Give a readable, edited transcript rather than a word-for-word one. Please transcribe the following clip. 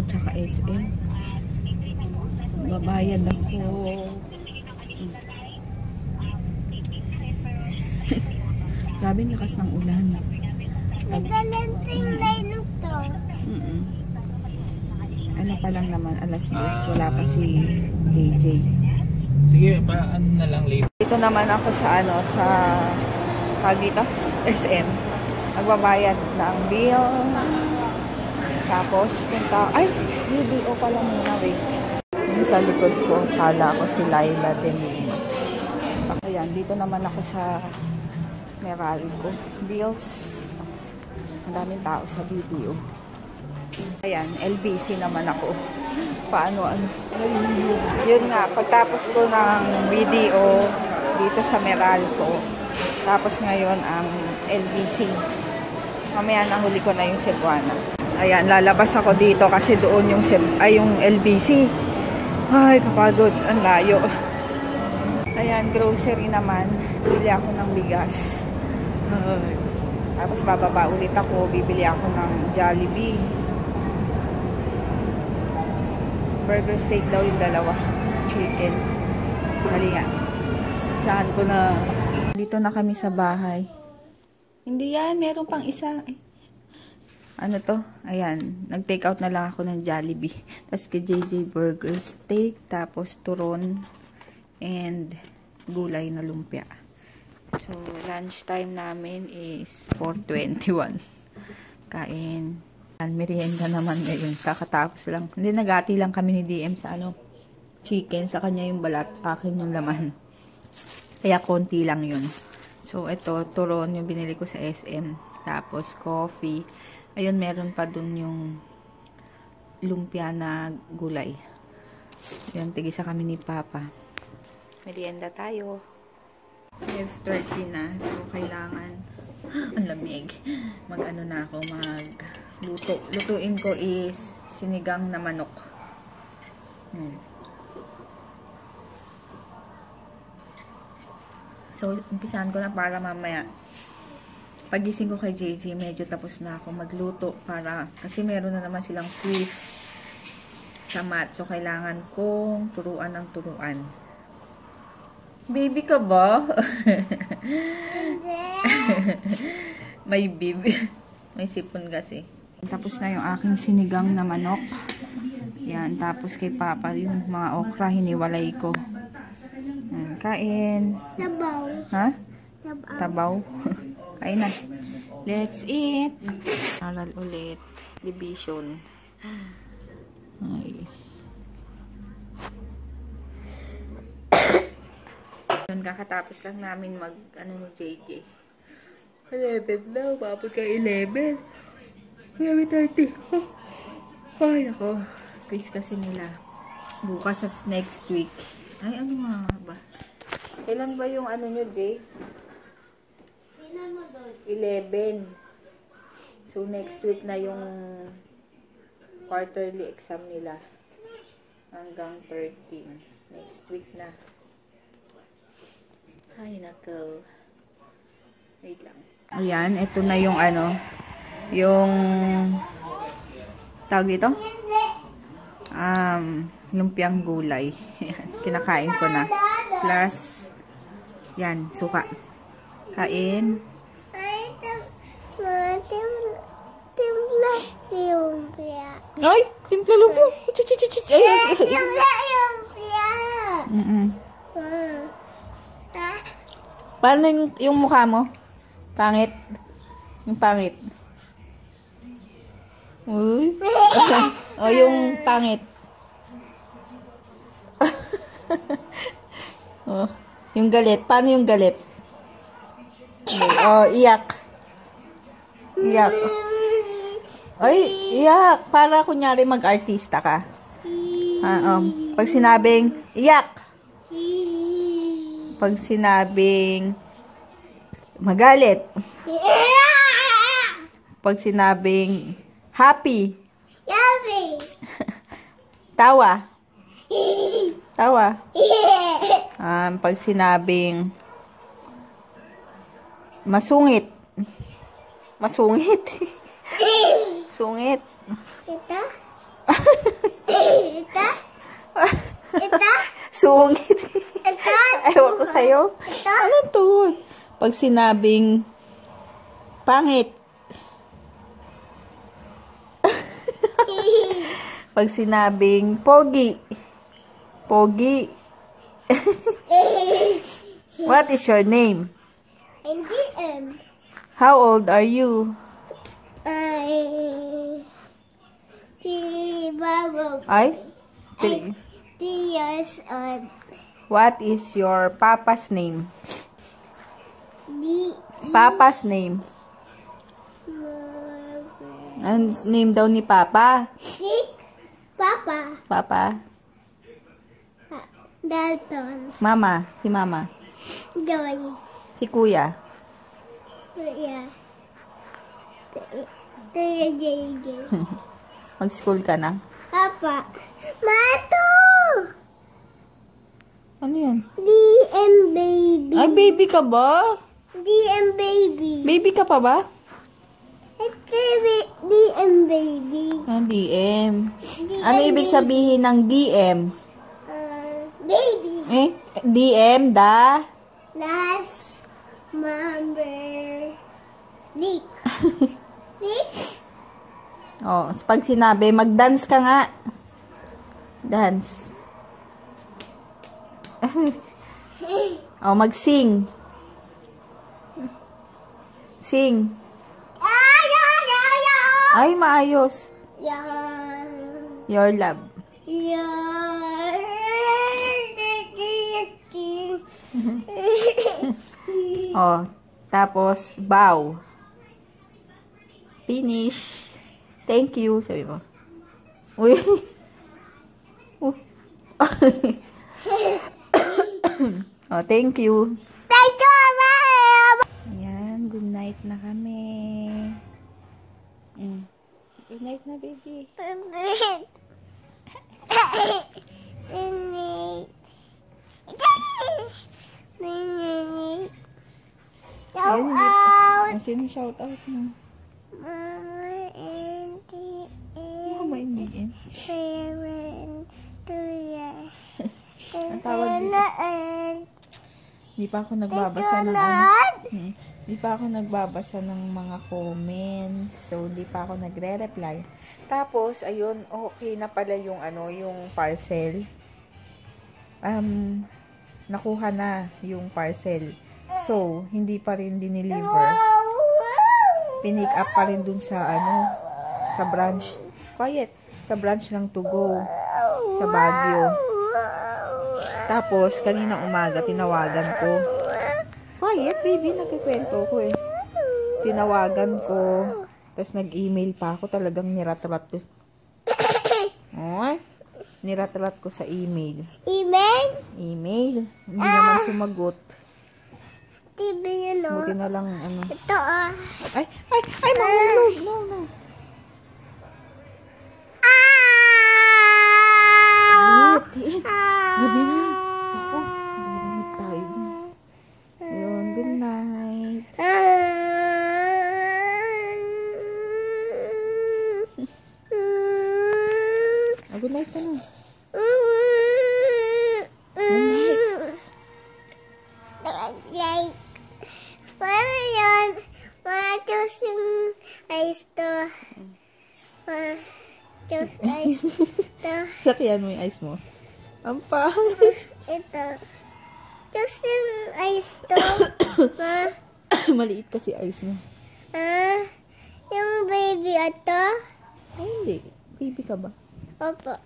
tsaka SM. Babayad ako. Grabe lakas ng ulan. Nagdalanting line ito. Ano pa lang naman, alas 2. Wala pa si JJ. Sige, ano na lang later. Dito naman ako sa sa dito, SM. Nagbabayad ng bill. Tapos punta, ay, video pala muna, wait. Yung sa likod ko, kala ko si Laila din. Ayan, dito naman ako sa Meralco. Bills. Ang daming tao sa video. Ayan, LBC naman ako. Paano, yun nga, pagtapos ko ng video dito sa Meralco, tapos ngayon ang LBC. Mamaya nahuli ko na yung Cebuana. Ayan, lalabas ako dito kasi doon yung LBC. Ay, kapagod. Ang layo. Ayan, grocery naman. Bili ako ng bigas. Tapos bababa ulit ako. Bibili ako ng Jollibee. Burger steak daw yung dalawa. Chicken. Hali yan. Saan ko na? Dito na kami sa bahay. Hindi yan. Meron pang isa. Ay. Ano to? Ayan. Nag-take out na lang ako ng Jollibee. Tapos kay JJ burger steak. Tapos turon. And gulay na lumpia. So, lunch time namin is 4:21. Kain. Merienda naman ngayon. Kakatapos lang. Hindi, nagati lang kami ni DM sa chicken. Sa kanya yung balat. Akin yung laman. Kaya konti lang yun. So, ito, turon yung binili ko sa SM. Tapos, coffee. Ayun, meron pa dun yung lumpia na gulay. Yan, tigisa kami ni Papa. Merienda tayo. 5:30 na. So, kailangan ang lamig. Mag-ano na ako, magluto. Lutuin ko is sinigang na manok. So, umpisahan ko na para mamaya. Pagising ko kay JJ, medyo tapos na ako magluto para, kasi meron na naman silang quiz sa math. So, kailangan kong turuan ng turuan. Baby ka ba? May bib. May sipon kasi. Tapos na yung aking sinigang na manok. Yan. Tapos kay Papa, yung mga okra, hiniwalay ko. Yan. Kain. Tabaw. Ha? Tabaw. Kain na. Let's eat. Aral ulit. Division. Ay. Kakatapos lang namin ni JJ. 11 na. Umabot ka 11. 11:30. Ay, ako. Quiz kasi nila. Bukas sa next week. Ay, ano nga ba? Kailan ba yung nyo, Jay? 11. So, next week na yung quarterly exam nila. Hanggang 13. Next week na. Ay, nako. Wait lang. Ayan, ito na yung yung tawag dito? Lumpiang gulay. Kinakain ko na. Plus, yan, suka. Kain. Ay, timpla lumpia. Ay, timpla lumpia. Timpla lumpia. Paano yung mukha mo? Pangit? Yung pangit. Uy. O, yung pangit. Oh, yung galit. Paano yung galit? Oh, iyak. Iyak. Ay, iyak. Para kunyari mag-artista ka. Pag sinabing iyak. Pag sinabing magalit. Pag sinabing happy. Happy. Tawa. Tawa. Pag sinabing masungit. Masungit. Sungit. Ito? Ito? Ito? Sungit. Ito? Ewan ko sa'yo. Ito? Anong tuhod? Pag sinabing pangit. Pag sinabing pogi. Pogi. What is your name? Hindi How old are you? Si Babo. Ay? 3 years old. What is your papa's name? Di Papa's name. Ang name daw ni Papa. Si Papa. Papa. Dalton. Mama. Si Mama. Joy. Si Kuya. Yeah. Kuya JJ. Mag-school ka na. Papa. Mato! Ano yan? DM baby. Ay, baby ka ba? DM baby. Baby ka pa ba? DM baby. Ah, DM. DM Ano ibig sabihin ng DM? Baby. Eh? DM, da? Last number. Nick. Nick? Oh, pag sinabi, mag-dance ka nga. Dance. Oh, mag-sing. Sing. Ay, maayos. Your love. Oh, tapos, bow. Finish. Thank you. Sabi mo. Uy. Oh, thank you. Thank you, ma'am. Ayan, good night na kami. Good night na, baby. Shout out. Sino shout out mo? Mama and Mama, hindi. parents to ya. Ang tawag dito. Di pa ako nagbabasa ng Di pa ako nagbabasa ng mga comments. So, di pa ako nagre-reply. Tapos, ayun, okay na pala yung yung parcel. Nakuha na yung parcel. So, hindi pa rin dineliver. Pinick up pa rin dun sa sa branch. Quiet. Sa branch ng To Go. Sa Baguio. Tapos, kanina umaga, tinawagan ko. Quiet, baby. Nagkikwento ko eh. Tinawagan ko. Tapos, nag-email pa ako. Talagang niratrat ko. Ay, niratrat ko sa email. Email? Email. Hindi naman sumagot. TV yun, no? Buti na lang, Ito, Ay, mahulog. No. Wait. Gabi na. Ako, narinig tayo dun. Ayun, good night. Good night ka na. Like, paano yun? Ma-choose yung ice to. Ma-choose ice to. Sakihan mo yung ice mo. Ang pangit. Ito. Choose yung ice to. Maliit kasi ice mo. Yung baby ito. Ay, hindi. Baby ka ba? Opo.